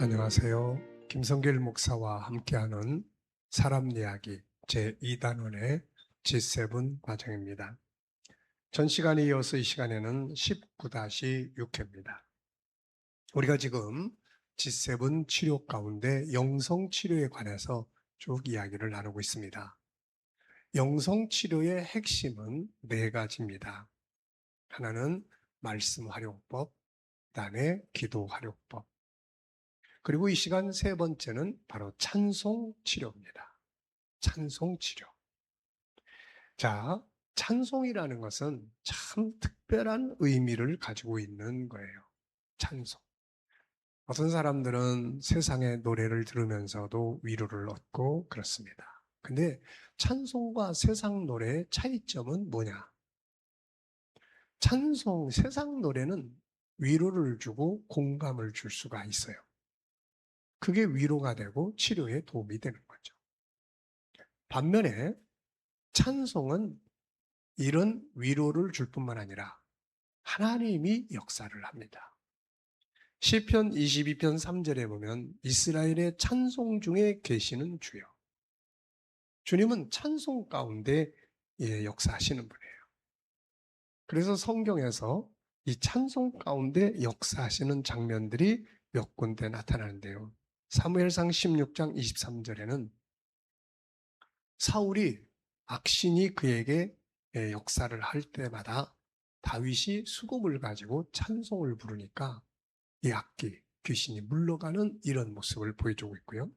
안녕하세요. 김성길 목사와 함께하는 사람 이야기 제2단원의 G7 과정입니다. 전 시간에 이어서 이 시간에는 19-6회입니다. 우리가 지금 G7 치료 가운데 영성 치료에 관해서 쭉 이야기를 나누고 있습니다. 영성 치료의 핵심은 네 가지입니다. 하나는 말씀 활용법, 그다음에 기도 활용법, 그리고 이 시간 세 번째는 바로 찬송 치료입니다. 찬송 치료. 자, 찬송이라는 것은 참 특별한 의미를 가지고 있는 거예요. 찬송. 어떤 사람들은 세상의 노래를 들으면서도 위로를 얻고 그렇습니다. 근데 찬송과 세상 노래의 차이점은 뭐냐? 찬송, 세상 노래는 위로를 주고 공감을 줄 수가 있어요. 그게 위로가 되고 치료에 도움이 되는 거죠. 반면에 찬송은 이런 위로를 줄 뿐만 아니라 하나님이 역사를 합니다. 시편 22편 3절에 보면 이스라엘의 찬송 중에 계시는 주여. 주님은 찬송 가운데 역사하시는 분이에요. 그래서 성경에서 이 찬송 가운데 역사하시는 장면들이 몇 군데 나타나는데요. 사무엘상 16장 23절에는 사울이 악신이 그에게 역사를 할 때마다 다윗이 수금을 가지고 찬송을 부르니까 이 악기, 귀신이 물러가는 이런 모습을 보여주고 있고요.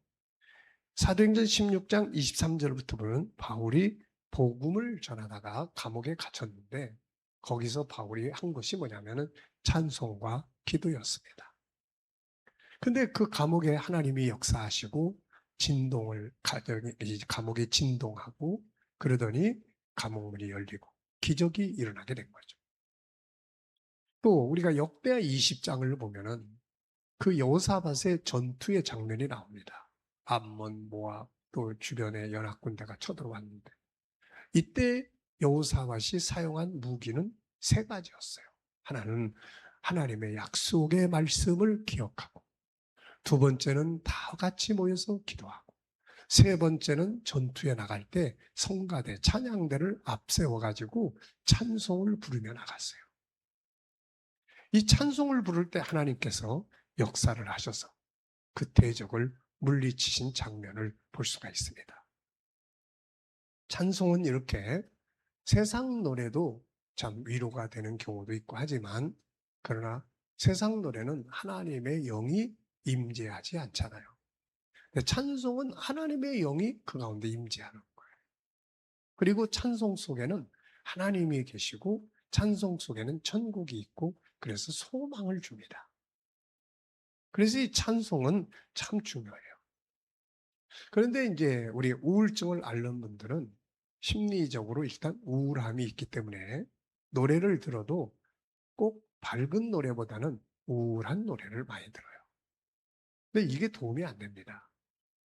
사도행전 16장 23절부터 보면 바울이 복음을 전하다가 감옥에 갇혔는데 거기서 바울이 한 것이 뭐냐면은 찬송과 기도였습니다. 근데 그 감옥에 하나님이 역사하시고 감옥이 진동하고 그러더니 감옥문이 열리고 기적이 일어나게 된 거죠. 또 우리가 역대하 20장을 보면은 그 여호사밧의 전투의 장면이 나옵니다. 암몬, 모압, 또 주변의 연합군대가 쳐들어왔는데 이때 여호사밧이 사용한 무기는 세 가지였어요. 하나는 하나님의 약속의 말씀을 기억하고, 두 번째는 다 같이 모여서 기도하고, 세 번째는 전투에 나갈 때 성가대, 찬양대를 앞세워 가지고 찬송을 부르며 나갔어요. 이 찬송을 부를 때 하나님께서 역사를 하셔서 그 대적을 물리치신 장면을 볼 수가 있습니다. 찬송은 이렇게 세상 노래도 참 위로가 되는 경우도 있고 하지만, 그러나 세상 노래는 하나님의 영이 임재하지 않잖아요. 찬송은 하나님의 영이 그 가운데 임재하는 거예요. 그리고 찬송 속에는 하나님이 계시고 찬송 속에는 천국이 있고 그래서 소망을 줍니다. 그래서 이 찬송은 참 중요해요. 그런데 이제 우리 우울증을 앓는 분들은 심리적으로 일단 우울함이 있기 때문에 노래를 들어도 꼭 밝은 노래보다는 우울한 노래를 많이 들어요. 근데 이게 도움이 안 됩니다.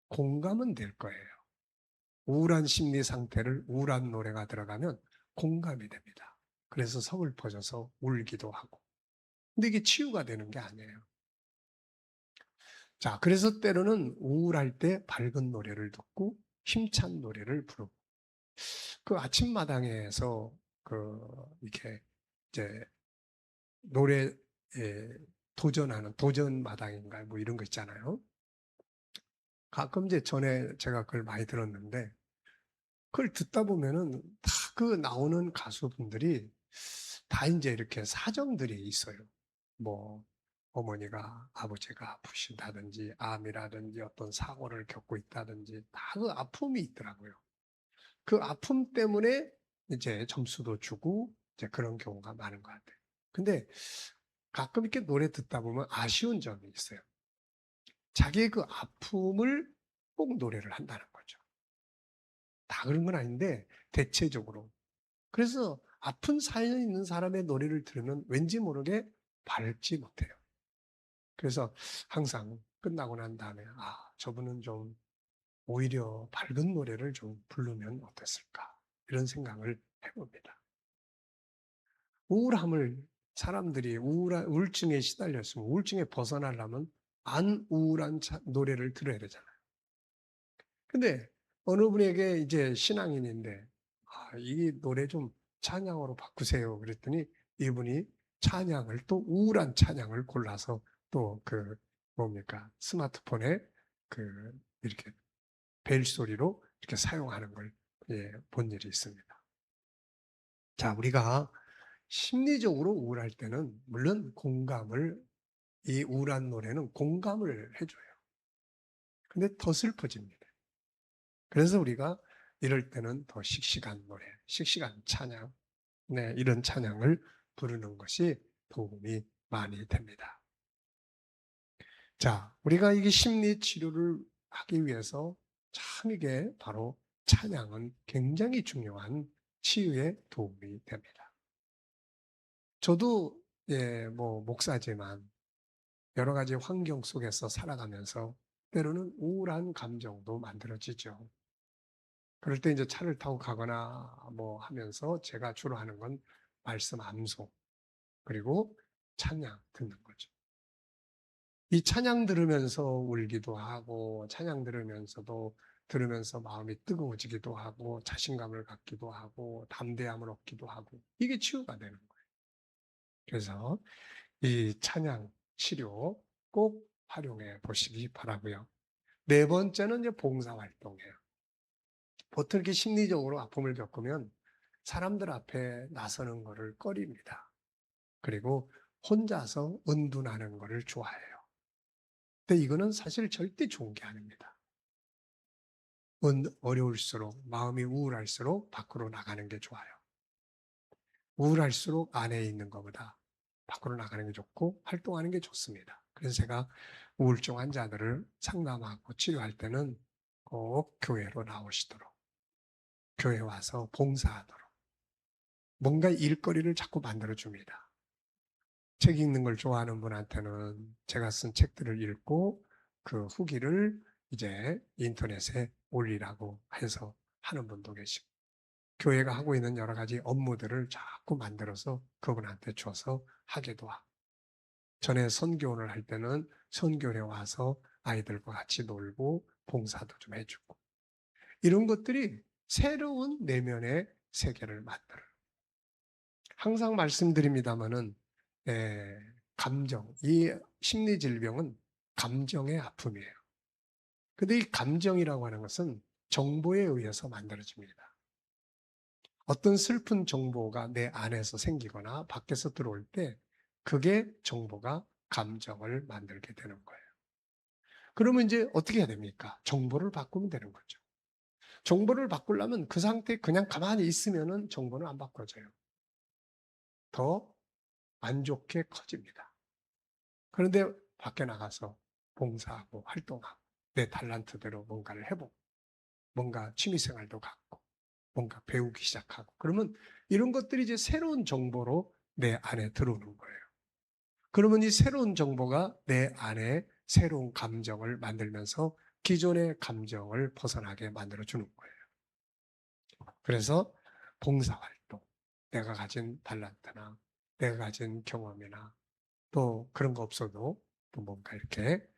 공감은 될 거예요. 우울한 심리 상태를 우울한 노래가 들어가면 공감이 됩니다. 그래서 서글퍼져서 울기도 하고. 근데 이게 치유가 되는 게 아니에요. 자, 그래서 때로는 우울할 때 밝은 노래를 듣고 힘찬 노래를 부르고, 그 아침마당에서 이렇게 이제 노래에 도전하는 도전마당인가 뭐 이런 거 있잖아요. 가끔 이제 전에 제가 그걸 많이 들었는데 그걸 듣다 보면은 다 그 나오는 가수분들이 다 이제 이렇게 사정들이 있어요. 뭐 어머니가 아버지가 아프신다든지 암이라든지 어떤 사고를 겪고 있다든지 다 그 아픔이 있더라고요. 그 아픔 때문에 이제 점수도 주고 이제 그런 경우가 많은 것 같아요. 근데 가끔 이렇게 노래 듣다 보면 아쉬운 점이 있어요. 자기의 그 아픔을 꼭 노래를 한다는 거죠. 다 그런 건 아닌데 대체적으로. 그래서 아픈 사연이 있는 사람의 노래를 들으면 왠지 모르게 밝지 못해요. 그래서 항상 끝나고 난 다음에 저분은 좀 오히려 밝은 노래를 좀 부르면 어땠을까? 이런 생각을 해봅니다. 우울함을 사람들이 우울증에 시달렸으면 우울증에 벗어나려면 안 우울한 노래를 들어야 되잖아요. 근데 어느 분에게 이제 신앙인인데 이 노래 좀 찬양으로 바꾸세요. 그랬더니 이분이 찬양을 또 우울한 찬양을 골라서 또 그 뭡니까? 스마트폰에 그 이렇게 벨소리로 이렇게 사용하는 걸 본 일이 있습니다. 자, 우리가 심리적으로 우울할 때는 물론 이 우울한 노래는 공감을 해줘요. 근데 더 슬퍼집니다. 그래서 우리가 이럴 때는 더 씩씩한 노래, 씩씩한 찬양, 이런 찬양을 부르는 것이 도움이 많이 됩니다. 자, 우리가 이게 심리 치료를 하기 위해서 참 이게 바로 찬양은 굉장히 중요한 치유에 도움이 됩니다. 저도 목사지만 여러 가지 환경 속에서 살아가면서 때로는 우울한 감정도 만들어지죠. 그럴 때 이제 차를 타고 가거나 하면서 제가 주로 하는 건 말씀 암송, 그리고 찬양 듣는 거죠. 이 찬양 들으면서 울기도 하고, 찬양 들으면서 마음이 뜨거워지기도 하고, 자신감을 갖기도 하고, 담대함을 얻기도 하고, 이게 치유가 되는 거예요. 그래서 이 찬양 치료 꼭 활용해 보시기 바라고요. 네 번째는 이제 봉사활동이에요. 보통 이렇게 심리적으로 아픔을 겪으면 사람들 앞에 나서는 것을 꺼립니다. 그리고 혼자서 은둔하는 것을 좋아해요. 근데 이거는 사실 절대 좋은 게 아닙니다. 어려울수록, 마음이 우울할수록 밖으로 나가는 게 좋아요. 우울할수록 안에 있는 것보다 밖으로 나가는 게 좋고 활동하는 게 좋습니다. 그래서 제가 우울증 환자들을 상담하고 치료할 때는 꼭 교회로 나오시도록, 교회 와서 봉사하도록, 뭔가 일거리를 자꾸 만들어줍니다. 책 읽는 걸 좋아하는 분한테는 제가 쓴 책들을 읽고 그 후기를 이제 인터넷에 올리라고 해서 하는 분도 계시고, 교회가 하고 있는 여러 가지 업무들을 자꾸 만들어서 그분한테 줘서 하기도 하고, 전에 선교를 할 때는 선교에 와서 아이들과 같이 놀고 봉사도 좀 해주고, 이런 것들이 새로운 내면의 세계를 만들어요. 항상 말씀드립니다마는 감정, 이 심리질병은 감정의 아픔이에요. 근데 이 감정이라고 하는 것은 정보에 의해서 만들어집니다. 어떤 슬픈 정보가 내 안에서 생기거나 밖에서 들어올 때 그게 정보가 감정을 만들게 되는 거예요. 그러면 이제 어떻게 해야 됩니까? 정보를 바꾸면 되는 거죠. 정보를 바꾸려면 그 상태에 그냥 가만히 있으면 정보는 안 바꿔져요. 더 안 좋게 커집니다. 그런데 밖에 나가서 봉사하고 활동하고 내 탤런트대로 뭔가를 해보고 뭔가 취미생활도 갖고 뭔가 배우기 시작하고, 그러면 이런 것들이 이제 새로운 정보로 내 안에 들어오는 거예요. 그러면 이 새로운 정보가 내 안에 새로운 감정을 만들면서 기존의 감정을 벗어나게 만들어주는 거예요. 그래서 봉사활동, 내가 가진 탤런트나 내가 가진 경험이나 또 그런 거 없어도 또 뭔가 이렇게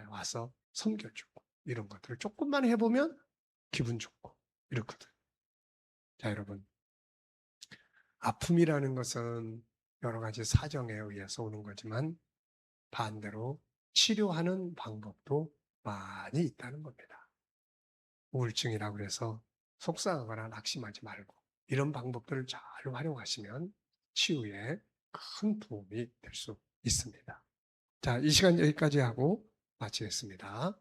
와서 섬겨주고 이런 것들을 조금만 해보면 기분 좋고 이렇거든. 자, 여러분, 아픔이라는 것은 여러 가지 사정에 의해서 오는 거지만 반대로 치료하는 방법도 많이 있다는 겁니다. 우울증이라고 해서 속상하거나 낙심하지 말고 이런 방법들을 잘 활용하시면 치유에 큰 도움이 될 수 있습니다. 자, 이 시간 여기까지 하고 마치겠습니다.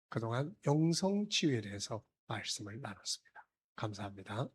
그동안 영성치유에 대해서 말씀을 나눴습니다. 감사합니다.